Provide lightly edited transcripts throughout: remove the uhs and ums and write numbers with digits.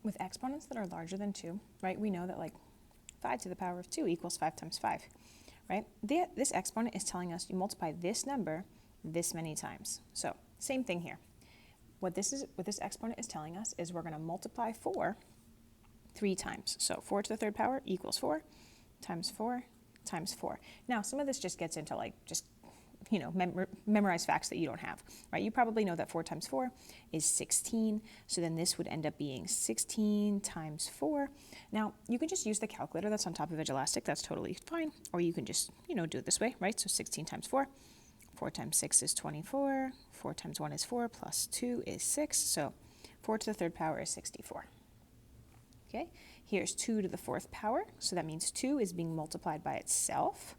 with exponents that are larger than 2, right, we know that like 5 to the power of 2 equals 5 times 5, right? This exponent is telling us you multiply this number this many times. So same thing here. What this exponent is telling us is we're going to multiply 4 3 times. So 4 to the third power equals 4 times 4 times 4. Now, some of this just gets into like just, you know, memorize facts that you don't have, right? You probably know that 4 times 4 is 16. So then this would end up being 16 times 4. Now, you can just use the calculator that's on top of Elastic. That's totally fine. Or you can just, you know, do it this way, right? So 16 times 4. 4 times 6 is 24. 4 times 1 is 4 plus 2 is 6. So 4 to the third power is 64. Okay, here's 2 to the fourth power. So that means 2 is being multiplied by itself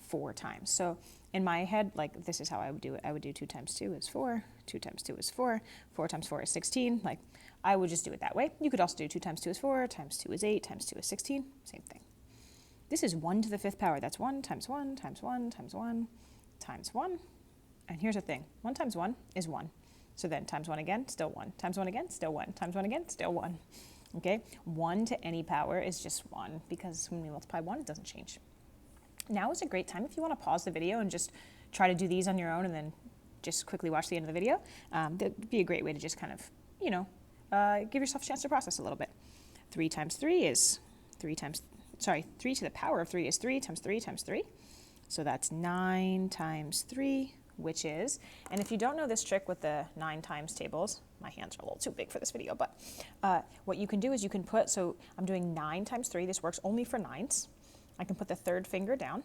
4 times. So in my head, like this is how I would do it. I would do 2 times 2 is 4. 2 times 2 is 4. 4 times 4 is 16. Like I would just do it that way. You could also do 2 times 2 is 4. Times 2 is 8. Times 2 is 16. Same thing. This is 1 to the fifth power. That's 1 times 1 times 1 times 1 times 1. And here's the thing. 1 times 1 is 1. So then times 1 again, still 1. Times 1 again, still 1. Times 1 again, still 1. Okay, 1 to any power is just 1 because when we multiply 1, it doesn't change. Now is a great time if you want to pause the video and just try to do these on your own and then just quickly watch the end of the video. That'd be a great way to just kind of, you know, give yourself a chance to process a little bit. 3 times 3 is 3 to the power of 3 is 3 times 3 times 3. So that's 9 times 3, which is, and if you don't know this trick with the 9 times tables, my hands are a little too big for this video, but what you can do is you can put, so I'm doing 9 times 3, this works only for 9s. I can put the third finger down,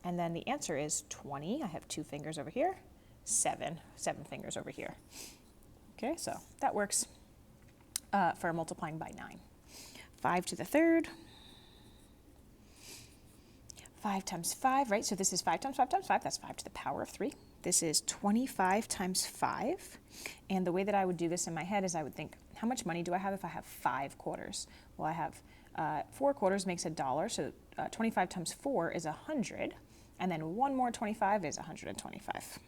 and then the answer is 20. I have 2 fingers over here, 7 fingers over here. Okay, so that works for multiplying by 9. 5 to the third, 5 times 5, right? So this is 5 times 5 times 5, that's 5 to the power of 3. This is 25 times 5. And the way that I would do this in my head is I would think, how much money do I have if I have 5 quarters? Well, I have 4 quarters makes $1, so 25 times 4 is 100. And then one more 25 is 125.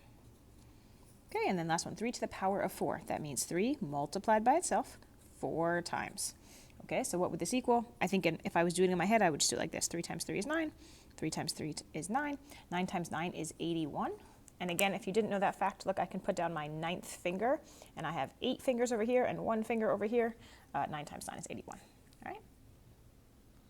Okay, and then last one, 3 to the power of 4. That means 3 multiplied by itself 4 times. Okay, so what would this equal? I think if I was doing it in my head, I would just do it like this. 3 times 3 is 9. 3 times 3 is 9. 9 times 9 is 81. And again, if you didn't know that fact, look, I can put down my 9th finger, and I have 8 fingers over here and 1 finger over here. 9 times 9 is 81.